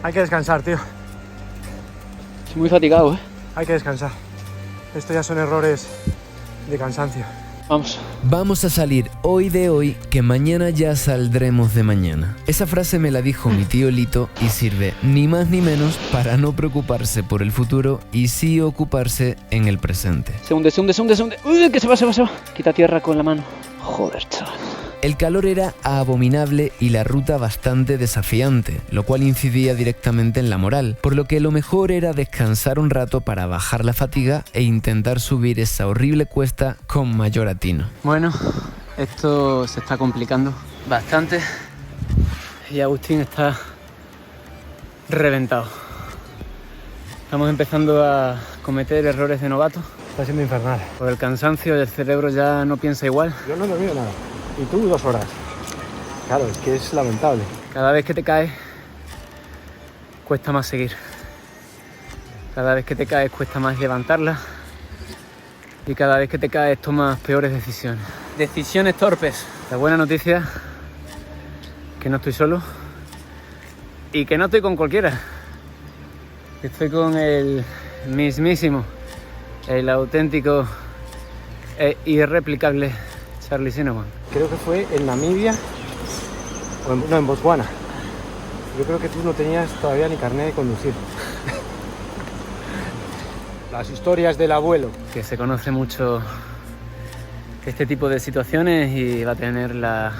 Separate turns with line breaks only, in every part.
Hay que descansar, tío.
Estoy muy fatigado, ¿eh?
Hay que descansar. Esto ya son errores de cansancio.
Vamos.
Vamos a salir hoy de hoy, que mañana ya saldremos de mañana. Esa frase me la dijo mi tío Lito y sirve ni más ni menos para no preocuparse por el futuro y sí ocuparse en el presente.
Se hunde. Uy, que se va. Quita tierra con la mano. Joder, chaval.
El calor era abominable y la ruta bastante desafiante, lo cual incidía directamente en la moral, por lo que lo mejor era descansar un rato para bajar la fatiga e intentar subir esa horrible cuesta con mayor atino.
Bueno, esto se está complicando bastante y Agustín está reventado. Estamos empezando a cometer errores de novato.
Está siendo infernal.
Por el cansancio, el cerebro ya no piensa igual.
Yo no he dormido nada. Y tú 2 horas. Claro, es que es lamentable.
Cada vez que te caes, cuesta más seguir. Cada vez que te caes, cuesta más levantarla. Y cada vez que te caes, tomas peores decisiones. Decisiones torpes. La buena noticia, que no estoy solo. Y que no estoy con cualquiera. Estoy con el mismísimo, el auténtico e irreplicable Charlie Cinnamon.
Creo que fue en Namibia, o en Botswana. Yo creo que tú no tenías todavía ni carnet de conducir. Las historias del abuelo.
Que se conoce mucho este tipo de situaciones y va a tener la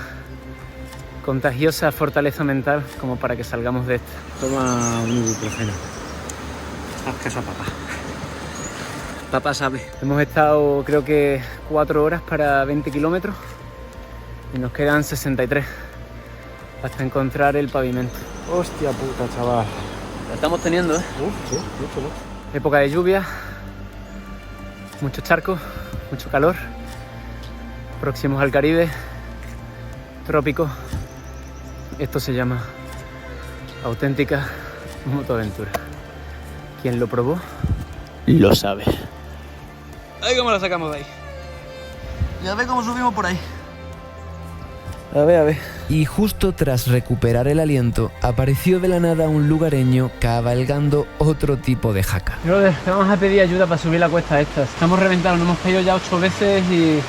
contagiosa fortaleza mental como para que salgamos de esto.
Toma un ibuprofeno. Haz caso a papá.
Papá sabe. Hemos estado creo que 4 horas para 20 kilómetros y nos quedan 63 hasta encontrar el pavimento.
Hostia puta, chaval.
La estamos teniendo, ¿eh?
Sí, mucho.
Época de lluvia, mucho charco, mucho calor, próximos al Caribe, trópico. Esto se llama auténtica motoaventura. Quien lo probó, lo sabe. Ay, cómo la sacamos de ahí. Ya ve cómo subimos por ahí. A ver.
Y justo tras recuperar el aliento, apareció de la nada un lugareño cabalgando otro tipo de jaca.
Brother, te vamos a pedir ayuda para subir la cuesta esta. Estamos reventados, nos hemos caído ya 8 veces y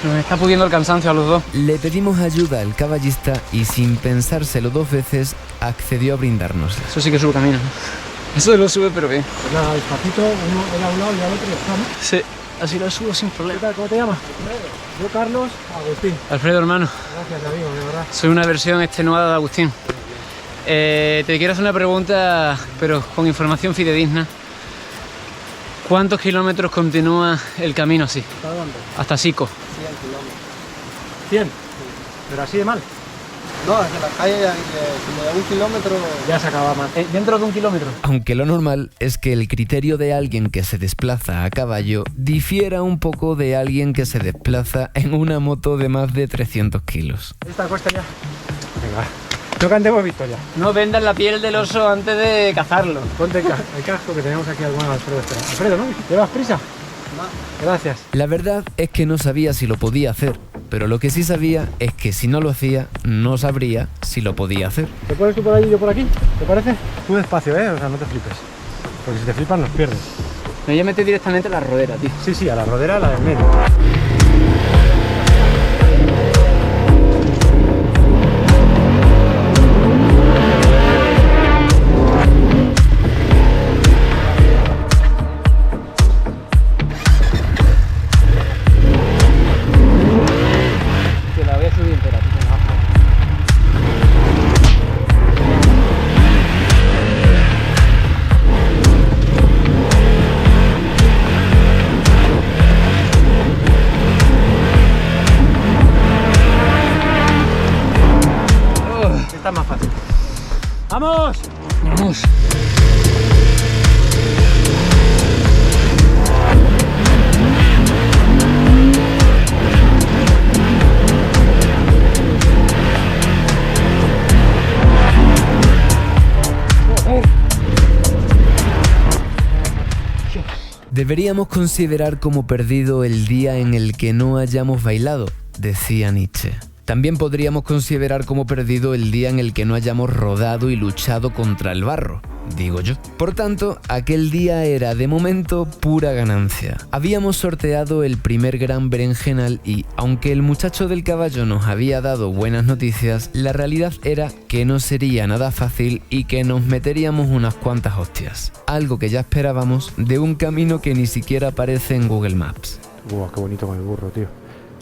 nos está pudiendo el cansancio a los dos.
Le pedimos ayuda al caballista y sin pensárselo 2 veces accedió a brindarnos.
Eso sí que sube camino. Eso lo sube pero bien.
Pues nada, despacito, uno era a un lado y al otro y está, ¿no?
Sí, así lo subo sin
¿Qué
problema.
tal? ¿Cómo te llamas? Yo, Carlos, Agustín.
Alfredo, hermano,
Gracias, amigo, de verdad.
soy una versión extenuada de Agustín. Te quiero hacer una pregunta, pero con información fidedigna. ¿Cuántos kilómetros continúa el camino así?
¿Hasta dónde?
Hasta Sico.
100 kilómetros.
100. Pero así de mal.
No, es que la calle como de 1 kilómetro.
Ya se acaba mal.
Dentro de 1 kilómetro.
Aunque lo normal es que el criterio de alguien que se desplaza a caballo difiera un poco de alguien que se desplaza en una moto de más de 300 kilos.
Esta cuesta ya. Venga, no cantemos victoria.
No vendas la piel del oso antes de cazarlo.
Ponte el casco que tenemos aquí al buen Alfredo. Espera. Alfredo, ¿no? ¿Llevas prisa?
No.
Gracias.
La verdad es que no sabía si lo podía hacer, pero lo que sí sabía es que si no lo hacía, no sabría si lo podía hacer.
¿Te pones tú por allí y yo por aquí? ¿Te parece? Tú despacio, ¿eh? O sea, no te flipes. Porque si te flipas nos pierdes.
Me voy a meter directamente a la rodera, tío.
Sí, a la rodera, la del medio.
Te la voy a subir entera, tío.
Esta es más fácil. ¡Vamos!
Vamos.
Deberíamos considerar como perdido el día en el que no hayamos bailado, decía Nietzsche. También podríamos considerar como perdido el día en el que no hayamos rodado y luchado contra el barro, digo yo. Por tanto, aquel día era de momento pura ganancia. Habíamos sorteado el primer gran berenjenal y, aunque el muchacho del caballo nos había dado buenas noticias, la realidad era que no sería nada fácil y que nos meteríamos unas cuantas hostias. Algo que ya esperábamos de un camino que ni siquiera aparece en Google Maps.
Buah, qué bonito con el burro, tío.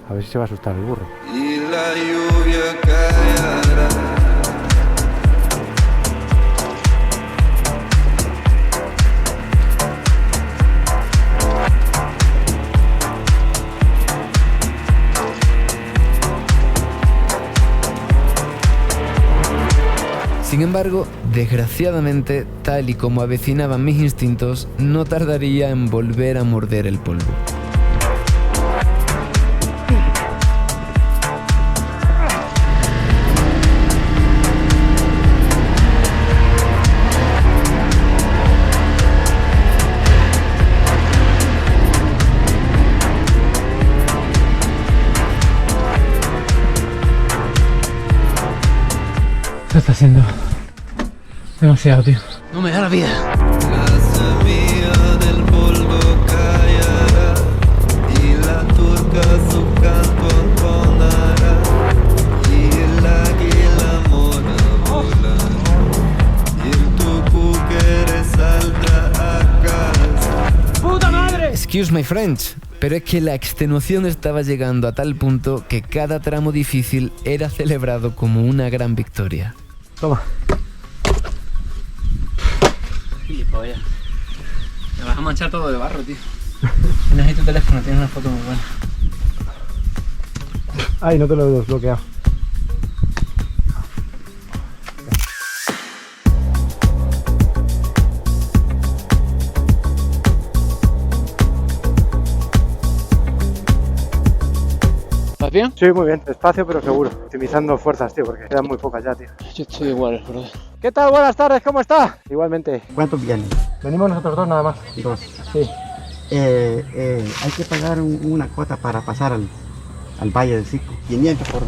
A ver si se va a asustar el burro.
Y la lluvia caerá.
Sin embargo, desgraciadamente, tal y como avecinaban mis instintos, no tardaría en volver a morder el polvo.
Esto está siendo demasiado, tío. No me da la vida.
La semilla del polvo callará y la turca su canto entonará y el águila mora volará y el tucu que resalta a casa.
¡Puta madre!
Excuse my French, pero es que la extenuación estaba llegando a tal punto que cada tramo difícil era celebrado como una gran victoria.
Toma.
Gilipollas. Me vas a manchar todo de barro, tío. Tienes ahí tu teléfono, tienes una foto muy buena.
Ay, no te lo he desbloqueado.
¿Estás bien?
Sí, muy bien. Despacio pero seguro. Optimizando fuerzas, tío, porque quedan muy pocas ya, tío.
Yo estoy igual, bro.
¿Qué tal? Buenas tardes, ¿cómo está? Igualmente.
¿Cuántos vienen?
Venimos nosotros dos nada más.
Dos.
Sí.
Hay que pagar una cuota para pasar al Valle del Cico. 500 por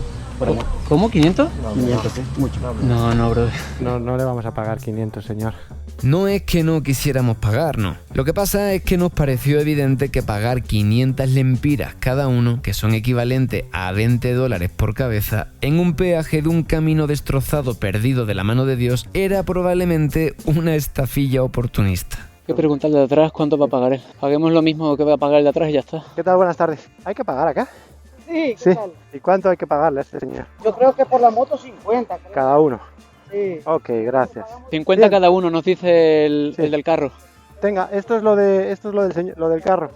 amor.
¿Cómo? ¿500?
500, mucho.
No, bro.
No le vamos a pagar 500, señor.
No es que no quisiéramos pagar, no. Lo que pasa es que nos pareció evidente que pagar 500 lempiras cada uno, que son equivalentes a $20 por cabeza, en un peaje de un camino destrozado perdido de la mano de Dios, era probablemente una estafilla oportunista.
Hay que preguntarle de atrás cuánto va a pagar él. Paguemos lo mismo que va a pagar el de atrás y ya está.
¿Qué tal? Buenas tardes. ¿Hay que pagar acá?
Sí, ¿qué
Sí.
tal?
¿Y cuánto hay que pagarle a este señor?
Yo creo que por la moto 50. creo.
Cada uno.
Sí.
Ok, gracias.
50
Bien.
cada uno, nos dice el del carro.
Tenga, esto es lo del carro.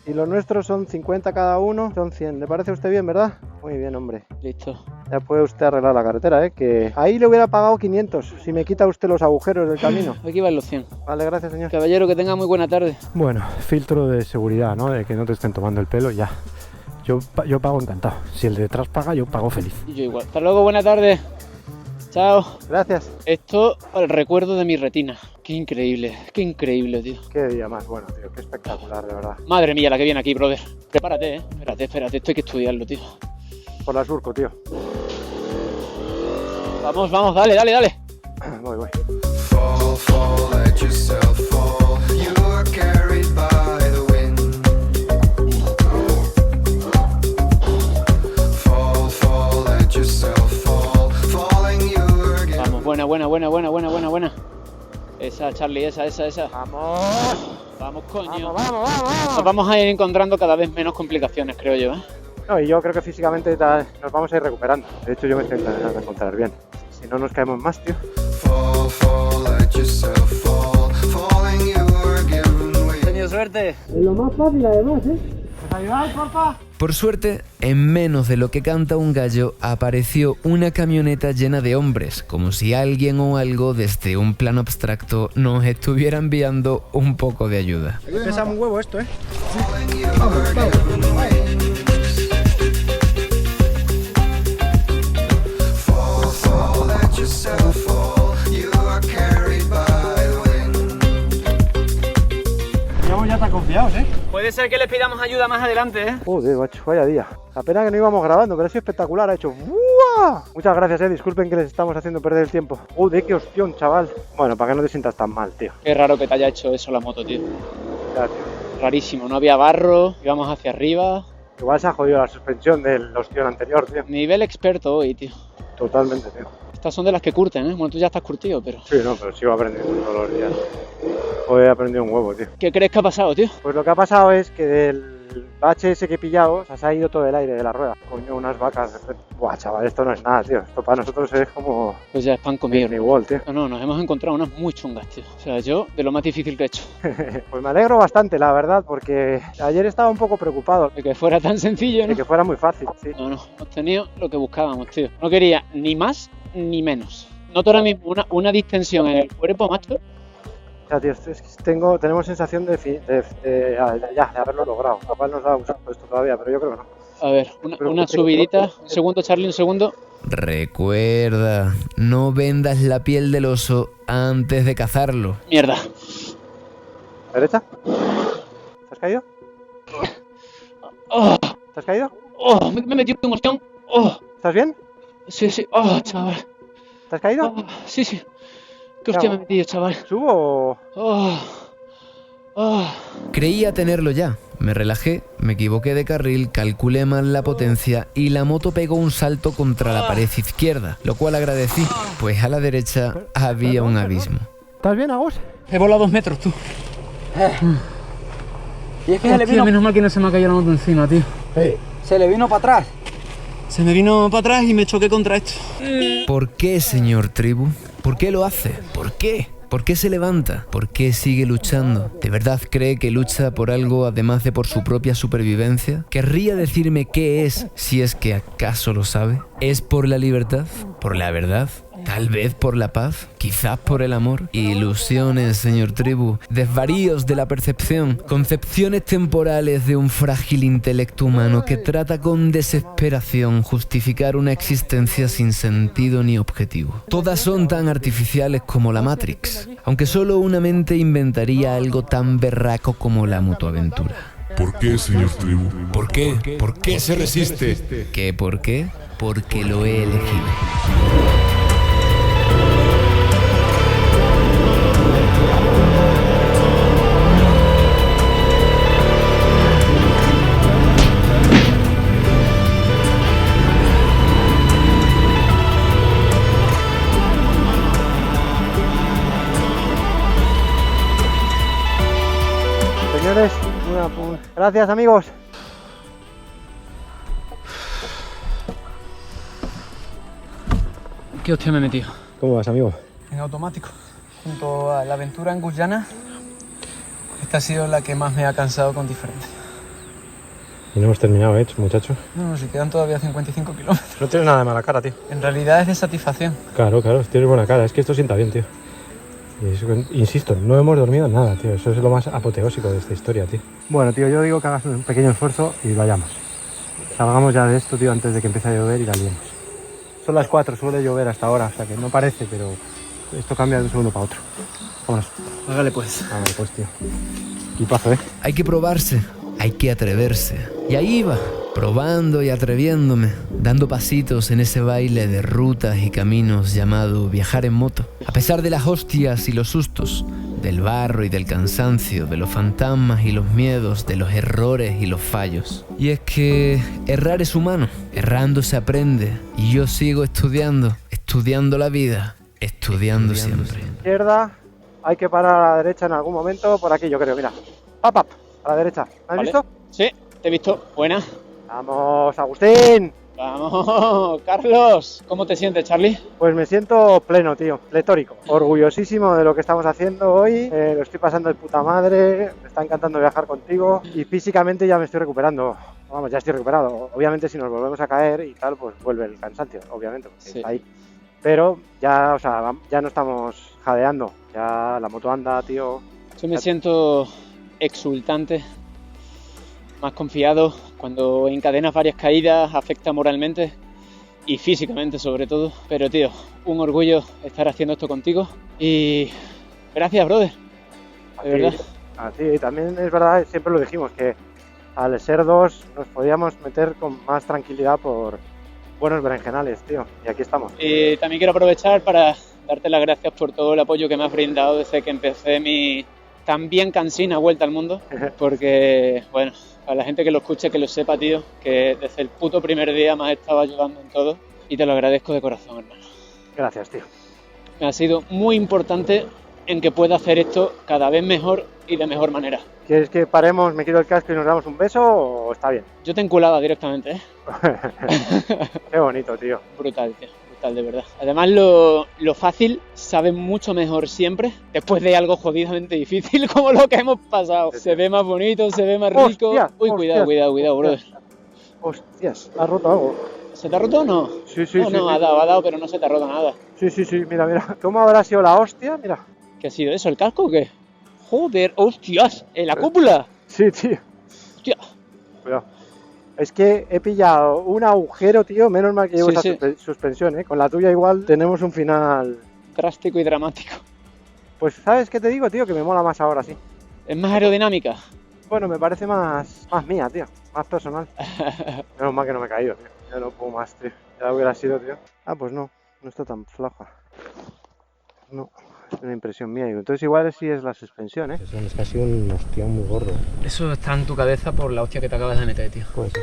Y lo nuestro son 50 cada uno, son 100. ¿Le parece a usted bien, verdad? Muy bien, hombre.
Listo.
Ya puede usted arreglar la carretera, que ahí le hubiera pagado 500 si me quita usted los agujeros del camino.
Aquí van los 100.
Vale, gracias, señor.
Caballero, que tenga muy buena tarde.
Bueno, filtro de seguridad, ¿no? De que no te estén tomando el pelo, ya. Yo pago encantado. Si el de detrás paga, yo pago feliz.
Y yo igual. Hasta luego, buena tarde. Chao.
Gracias.
Esto, el recuerdo de mi retina. Qué increíble, tío.
Qué día más bueno, tío. Qué espectacular, de verdad.
Madre mía, la que viene aquí, brother. Prepárate, Espérate, esto hay que estudiarlo, tío.
Por la Surco, tío.
Vamos, dale.
Voy.
Fall, fall, let yourself fall. You are carried by the wind. Fall, fall, let yourself fall. Falling, you are getting.
Vamos, buena. Esa, Charlie, esa.
¡Vamos!
Vamos, coño.
¡Vamos!
Nos vamos a ir encontrando cada vez menos complicaciones, creo yo, ¿eh?
No, y yo creo que físicamente nos vamos a ir recuperando. De hecho, yo me estoy intentando encontrar bien. Si no nos caemos más, tío.
Fall, fall, let yourself fall. Falling, you are giving way.
Tenido suerte.
Es lo más fácil además, ¿eh? ¿Nos ayudáis, porfa?
Por suerte, en menos de lo que canta un gallo, apareció una camioneta llena de hombres, como si alguien o algo desde un plano abstracto nos estuviera enviando un poco de ayuda.
Pesa un huevo esto, ¿eh?
Fall, fall, let yourself fall. You are carried by the wind.
Llevamos ya tan confiados, ¿eh?
Puede ser que les pidamos ayuda más adelante, ¿eh?
Joder, macho, vaya día. La pena que no íbamos grabando, pero ha sido espectacular. Ha hecho... ¡Ah! Muchas gracias, disculpen que les estamos haciendo perder el tiempo. ¡Joder, qué hostión, chaval! Bueno, para que no te sientas tan mal, tío.
Qué raro que te haya hecho eso la moto, tío.
Ya, tío.
Rarísimo, no había barro, íbamos hacia arriba.
Igual se ha jodido la suspensión del ostión anterior, tío.
Nivel experto hoy, tío.
Totalmente, tío.
Estas son de las que curten, ¿eh? Bueno, tú ya estás curtido, pero...
Sí, no, pero sigo aprendiendo todos los días. Hoy he aprendido un huevo, tío.
¿Qué crees que ha pasado, tío?
Pues lo que ha pasado es que del bache ese que he pillado, o sea, se ha ido todo el aire de la rueda. Coño, unas vacas. Buah, chaval, esto no es nada, tío. Esto para nosotros es como
Pues ya es pan comido.
Disney World, tío.
No, nos hemos encontrado unas muy chungas, tío. O sea, yo, de lo más difícil que he hecho.
Pues me alegro bastante, la verdad, porque ayer estaba un poco preocupado
De que fuera tan sencillo,
de
¿no?
que fuera muy fácil, sí.
No, hemos tenido lo que buscábamos, tío. No quería ni más ni menos. Noto ahora mismo una distensión en el cuerpo, macho.
O sea, tío, es que tenemos sensación de haberlo logrado. Lo cual nos da un salto esto todavía, pero yo creo que no.
A ver, una subidita. Un segundo, Charlie, un segundo.
Recuerda, no vendas la piel del oso antes de cazarlo.
Mierda.
¿Derecha? ¿Te has caído?
Oh,
¿Te has caído?
oh, me he metido un ostión. Oh,
¿Estás bien?
sí. Oh, chaval.
¿Te has caído?
Oh, sí. ¿Qué hostia me he metido, chaval?
¿Subo o...?
Oh.
Creía tenerlo ya. Me relajé, me equivoqué de carril, calculé mal la potencia y la moto pegó un salto contra la pared izquierda, lo cual agradecí, pues a la derecha había un abismo.
¿Estás bien, Agus?
He volado 2 metros, tú.
Y es que se le
Hostia,
vino,
menos mal que no se me ha caído la moto encima, tío.
se le vino para atrás.
Se me vino para atrás y me choqué contra esto.
¿Por qué, señor Tribu? ¿Por qué lo hace? ¿Por qué? ¿Por qué se levanta? ¿Por qué sigue luchando? ¿De verdad cree que lucha por algo además de por su propia supervivencia? ¿Querría decirme qué es, si es que acaso lo sabe? ¿Es por la libertad? ¿Por la verdad? ¿Tal vez por la paz? ¿Quizás por el amor? Ilusiones, señor Tribu, desvaríos de la percepción, concepciones temporales de un frágil intelecto humano que trata con desesperación justificar una existencia sin sentido ni objetivo. Todas son tan artificiales como la Matrix, aunque solo una mente inventaría algo tan berraco como la mutuaventura.
¿Por qué, señor Tribu?
¿Por qué? ¿Por qué se resiste? ¿Qué por qué? Porque lo he elegido.
Señores, gracias, amigos.
¿Qué hostia me he metido?
¿Cómo vas, amigo?
En automático. Junto a la aventura en Guyana, esta ha sido la que más me ha cansado con diferencia.
Y no hemos terminado, muchachos.
No, si quedan todavía 55 kilómetros.
No tienes nada de mala cara, tío.
En realidad es de satisfacción.
Claro, tienes buena cara. Es que esto sienta bien, tío. Y eso, insisto, no hemos dormido nada, tío. Eso es lo más apoteósico de esta historia, tío. Bueno, tío, yo digo que hagas un pequeño esfuerzo y vayamos. Salgamos ya de esto, tío, antes de que empiece a llover y la liemos. Son las 4, suele llover hasta ahora, o sea que no parece, pero esto cambia de un segundo para otro. Vámonos.
Hágale pues.
Vale, pues, tío. Equipazo, ¿eh?
Hay que probarse, hay que atreverse. Y ahí iba, probando y atreviéndome, dando pasitos en ese baile de rutas y caminos llamado viajar en moto. A pesar de las hostias y los sustos, del barro y del cansancio, de los fantasmas y los miedos, de los errores y los fallos. Y es que errar es humano, errando se aprende. Y yo sigo estudiando la vida, estudiando siempre.
Izquierda, hay que parar a la derecha en algún momento, por aquí yo creo, mira. Pap, a la derecha. ¿Me has visto?
Sí, te he visto. Buena.
Vamos, Agustín.
Vamos, Carlos. ¿Cómo te sientes, Charlie?
Pues me siento pleno, tío, pletórico. Orgullosísimo de lo que estamos haciendo hoy. Lo estoy pasando de puta madre. Me está encantando viajar contigo. Y físicamente ya me estoy recuperando. Vamos, ya estoy recuperado. Obviamente si nos volvemos a caer y tal, pues vuelve el cansancio, obviamente, porque
Sí.
está ahí. Pero ya, o sea, ya no estamos jadeando. Ya la moto anda, tío.
Yo me siento exultante, más confiado. Cuando encadenas varias caídas afecta moralmente y físicamente sobre todo. Pero tío, un orgullo estar haciendo esto contigo y gracias, brother, de verdad.
Así, también es verdad, siempre lo dijimos, que al ser dos nos podíamos meter con más tranquilidad por buenos berenjenales, tío. Y aquí estamos.
Y también quiero aprovechar para darte las gracias por todo el apoyo que me has brindado desde que empecé mi también cansina vuelta al mundo. Porque, bueno, a la gente que lo escuche, que lo sepa, tío, que desde el puto primer día me has estado ayudando en todo. Y te lo agradezco de corazón, hermano.
Gracias, tío.
Me ha sido muy importante en que pueda hacer esto cada vez mejor y de mejor manera.
¿Quieres que paremos, me quito el casco y nos damos un beso o está bien?
Yo te enculaba directamente, ¿eh?
Qué bonito, tío.
Brutal, tío. Brutal, de verdad. Además, lo fácil sabe mucho mejor siempre, después de algo jodidamente difícil como lo que hemos pasado. Se ve más bonito, se ve más rico.
Hostia,
Uy,
hostia,
cuidado, brother.
Hostias, ha roto algo.
¿Se te ha roto o no?
Sí,
No,
sí.
ha dado, pero no se te ha roto nada.
Sí, mira. ¿Cómo habrá sido la hostia? Mira.
¿Qué ha sido eso? ¿El casco o qué? Joder, hostias, en la cúpula.
Sí, tío.
Hostia.
Cuidado. Es que he pillado un agujero, tío. Menos mal que llevo
Sí,
esa suspensión, ¿eh? Con la tuya igual tenemos un final.
Drástico y dramático.
Pues, ¿sabes qué te digo, tío? Que me mola más ahora, sí.
¿Es más aerodinámica?
Bueno, me parece más mía, tío. Más personal. Menos mal que no me he caído, tío. Ya no puedo más, tío. Ya hubiera sido, tío. Ah, pues no está tan floja. No, es una impresión mía. Entonces igual sí es la suspensión, ¿eh? Es casi un hostión muy gordo.
Eso está en tu cabeza por la hostia que te acabas de meter, tío.
Puede ser.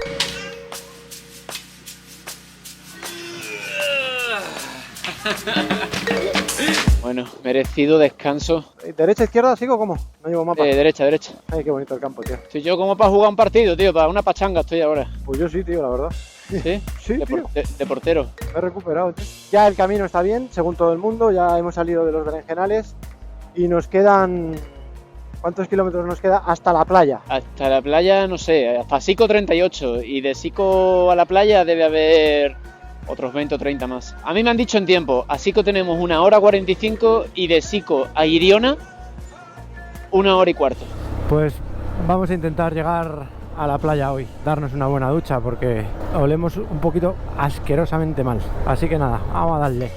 Bueno, merecido descanso.
¿Derecha, izquierda, sigo o cómo? No llevo mapa.
Derecha.
Ay, qué bonito el campo, tío.
Estoy yo como para jugar un partido, tío, para una pachanga estoy ahora.
Pues yo sí, tío, la verdad.
¿Sí?
Sí, tío.
De portero.
Me he recuperado, tío. Ya el camino está bien, según todo el mundo. Ya hemos salido de los berenjenales. Y nos quedan... ¿Cuántos kilómetros nos queda? Hasta la playa.
Hasta la playa, no sé, hasta Sico 38. Y de Sico a la playa debe haber otros 20 o 30 más. A mí me han dicho en tiempo, a Sico tenemos 1 hora 45 y de Sico a Iriona 1 hora y cuarto.
Pues vamos a intentar llegar a la playa hoy, darnos una buena ducha porque olemos un poquito asquerosamente mal. Así que nada, vamos a darle.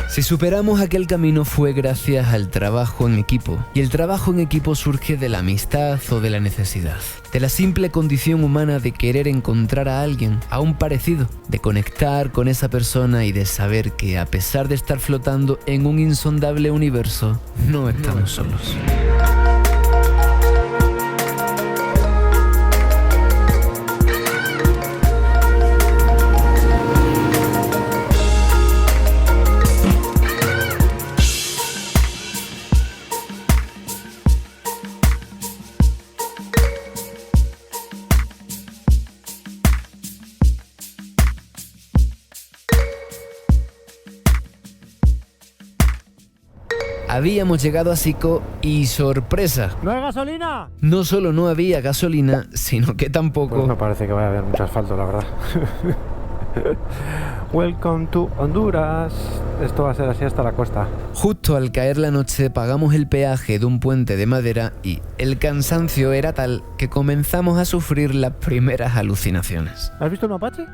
Si superamos aquel camino fue gracias al trabajo en equipo. Y el trabajo en equipo surge de la amistad o de la necesidad. De la simple condición humana de querer encontrar a alguien, a un parecido, de conectar con esa persona y de saber que a pesar de estar flotando en un insondable universo, no estamos solos. Habíamos llegado a Sico y ¡sorpresa!
¿No hay gasolina?
No solo no había gasolina, sino que tampoco...
Pues no parece que vaya a haber mucho asfalto, la verdad. Welcome to Honduras. Esto va a ser así hasta la costa.
Justo al caer la noche pagamos el peaje de un puente de madera y el cansancio era tal que comenzamos a sufrir las primeras alucinaciones.
¿Has visto un mapache?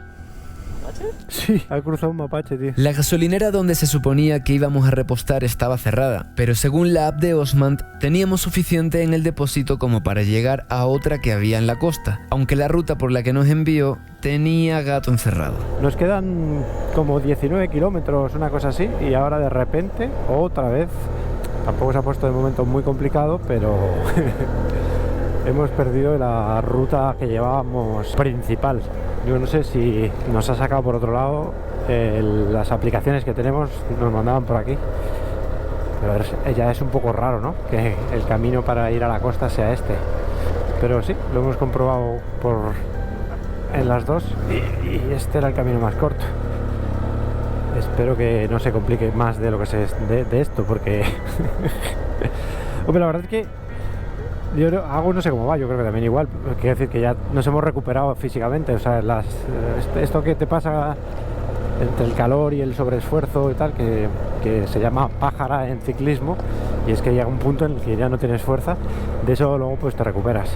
Sí, ha cruzado un mapache, tío.
La gasolinera donde se suponía que íbamos a repostar estaba cerrada, pero según la app de Osmand teníamos suficiente en el depósito como para llegar a otra que había en la costa, aunque la ruta por la que nos envió tenía gato encerrado.
Nos quedan como 19 kilómetros, una cosa así, y ahora de repente, otra vez, tampoco se ha puesto de momento muy complicado, pero hemos perdido la ruta que llevábamos principal. Yo no sé si nos ha sacado por otro lado, las aplicaciones que tenemos nos mandaban por aquí, pero ya es un poco raro, ¿no? Que el camino para ir a la costa sea este, pero sí, lo hemos comprobado en las dos y este era el camino más corto. Espero que no se complique más de lo que se de esto, porque hombre, la verdad es que yo hago no sé cómo va, yo creo que también igual. Quiero decir que ya nos hemos recuperado físicamente, o sea, esto que te pasa entre el calor y el sobreesfuerzo y tal, que se llama pájara en ciclismo, y es que llega un punto en el que ya no tienes fuerza, de eso luego pues te recuperas.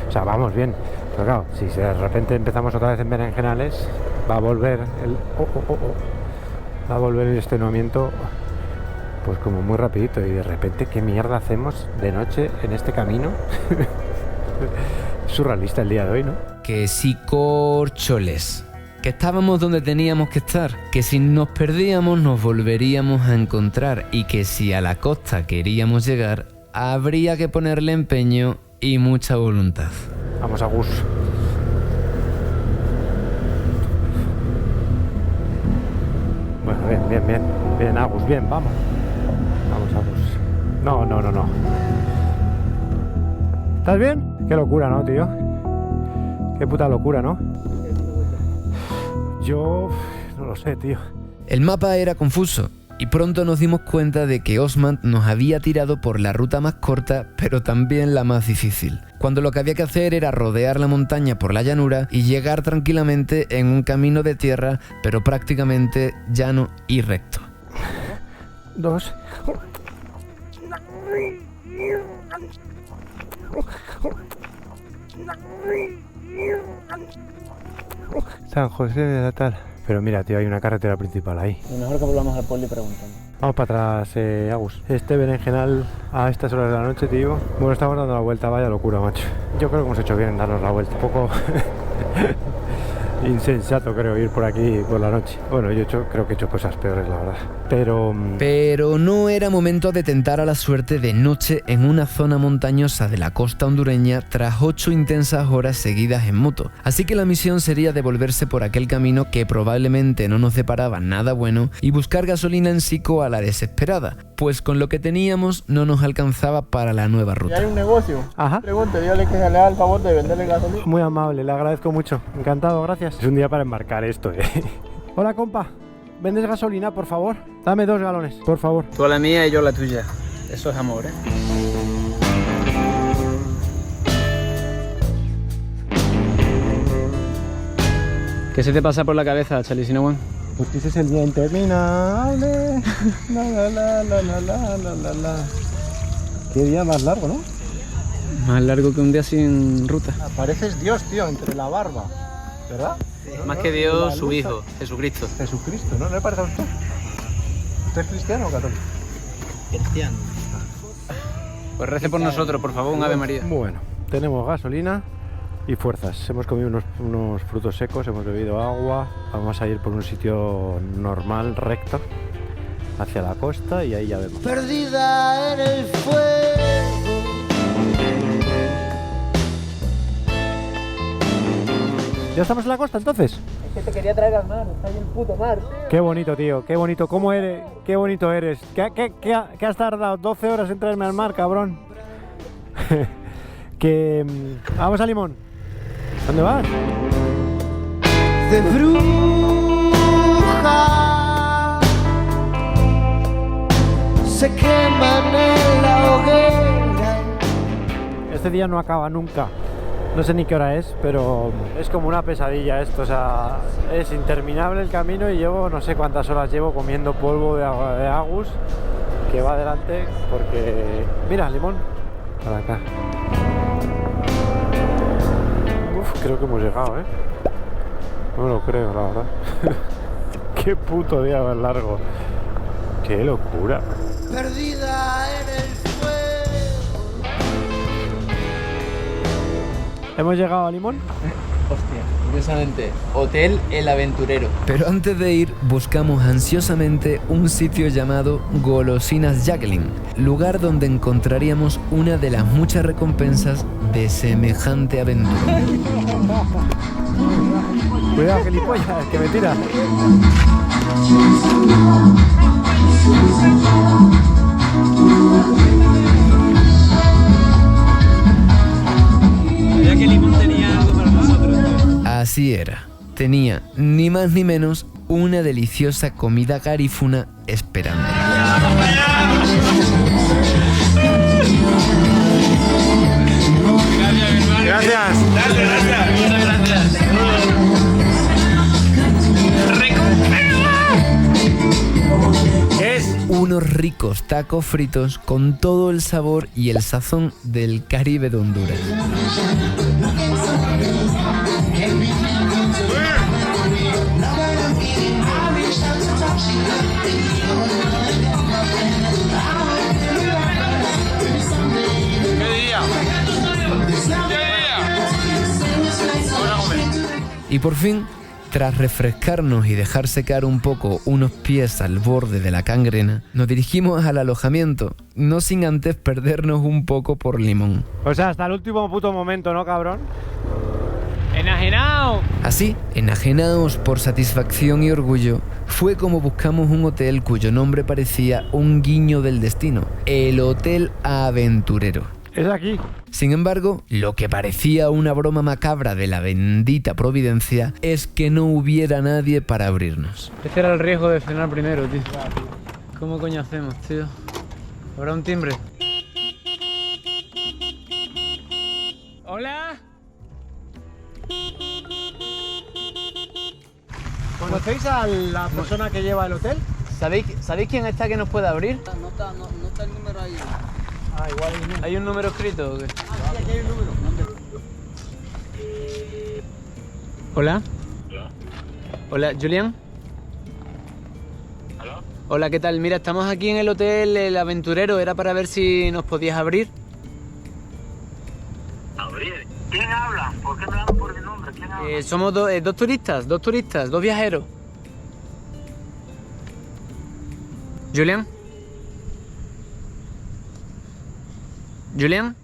O sea, vamos bien, pero claro, si de repente empezamos otra vez en berenjenales, va a volver va a volver el extenuamiento pues como muy rapidito, y de repente, ¿qué mierda hacemos de noche en este camino? Surrealista el día de hoy, ¿no?
Que sí, corcholes. Que estábamos donde teníamos que estar, que si nos perdíamos nos volveríamos a encontrar, y que si a la costa queríamos llegar, habría que ponerle empeño y mucha voluntad.
Vamos a Gus. Bueno, bien, Agus, bien, vamos. Vamos, Agus. No. ¿Estás bien? Qué locura, ¿no, tío? Qué puta locura, ¿no? Yo no lo sé, tío.
El mapa era confuso y pronto nos dimos cuenta de que Osman nos había tirado por la ruta más corta, pero también la más difícil, cuando lo que había que hacer era rodear la montaña por la llanura y llegar tranquilamente en un camino de tierra, pero prácticamente llano y recto.
2. San José de la Tal. Pero mira, tío, hay una carretera principal ahí.
Lo mejor que volvamos al pueblo y preguntando.
Vamos para atrás, Agus. Este berenjenal a estas horas de la noche, tío. Bueno, estamos dando la vuelta, vaya locura, macho. Yo creo que hemos hecho bien en darnos la vuelta. Un poco insensato, creo, ir por aquí por la noche. Bueno, creo que he hecho cosas peores, la verdad. Pero
no era momento de tentar a la suerte de noche en una zona montañosa de la costa hondureña tras 8 intensas horas seguidas en moto. Así que la misión sería devolverse por aquel camino que probablemente no nos deparaba nada bueno y buscar gasolina en Sico a la desesperada, pues con lo que teníamos no nos alcanzaba para la nueva ruta.
Y hay un negocio.
Ajá.
Pregunte, dígale que se le da el favor de venderle gasolina.
muy amable, le agradezco mucho. Encantado, gracias. Es un día para embarcar esto, Hola, compa. ¿Vendes gasolina, por favor? Dame 2 galones, por favor.
Tú a la mía y yo a la tuya. Eso es amor, ¿eh? ¿Qué se te pasa por la cabeza, Charlie Sinowan?
Porque ese es el día interminable. La. Qué día más largo, ¿no?
Más largo que un día sin ruta.
Pareces Dios, tío, entre la barba. ¿Verdad?
Más que Dios, su hijo, Jesucristo.
Jesucristo, ¿no? ¿No le parece a usted? ¿Usted es cristiano o católico?
Cristiano.
Pues rece por nosotros, por favor, un Ave María.
Bueno, tenemos gasolina y fuerzas. Hemos comido unos frutos secos, hemos bebido agua. Vamos a ir por un sitio normal, recto, hacia la costa, y ahí ya vemos.
Perdida en el fuego.
¿Ya estamos en la costa, entonces?
Es que te quería traer al mar, está ahí el puto mar.
Qué bonito, tío, qué bonito. ¿Cómo eres? Qué bonito eres. ¿Qué has tardado? 12 horas en traerme al mar, cabrón. Vamos a Limón. ¿Dónde vas?
De bruja se queman en la hoguera.
Este día no acaba nunca. No sé ni qué hora es, pero es como una pesadilla esto. O sea, es interminable el camino y llevo no sé cuántas horas llevo comiendo polvo de Agus que va adelante, porque... Mira, Limón. Para acá. Uf, creo que hemos llegado, ¿eh? No lo creo, la verdad. Qué puto día más largo. Qué locura.
Perdida en el fuego.
¿Hemos llegado a Limón?
Hostia, curiosamente, Hotel El Aventurero.
Pero antes de ir, buscamos ansiosamente un sitio llamado Golosinas Jacqueline, lugar donde encontraríamos una de las muchas recompensas de semejante aventura.
Cuidado, gilipollas, que me tira.
Sabía que Limón tenía algo para nosotros.
Así era. Tenía ni más ni menos una deliciosa comida garífuna esperando.
Gracias.
Uno unos ricos tacos fritos con todo el sabor y el sazón del Caribe de Honduras. Y por fin, tras refrescarnos y dejar secar un poco unos pies al borde de la cangrena, nos dirigimos al alojamiento, no sin antes perdernos un poco por Limón.
O sea, hasta el último puto momento, ¿no, cabrón?
¡Enajenado!
Así, enajenados por satisfacción y orgullo, fue como buscamos un hotel cuyo nombre parecía un guiño del destino, el Hotel Aventurero.
Es aquí.
Sin embargo, lo que parecía una broma macabra de la bendita providencia es que no hubiera nadie para abrirnos.
Este era el riesgo de cenar primero, tío. ¿Cómo coño hacemos, tío? ¿Habrá un timbre? ¿Hola?
¿Conocéis a la persona que lleva el hotel?
¿Sabéis quién está que nos puede abrir?
No está el número ahí.
Ah, igual
¿Hay un número escrito o qué?
Sí, aquí hay un número.
¿Hola? Hola, ¿Julián? Hola, ¿qué tal? Mira, estamos aquí en el Hotel El Aventurero. Era para ver si nos podías abrir.
¿Abrir? ¿Quién habla? ¿Por qué me hablan por mi nombre? ¿Quién habla?
Somos dos turistas, dos viajeros. ¿Julián? ¿Julián?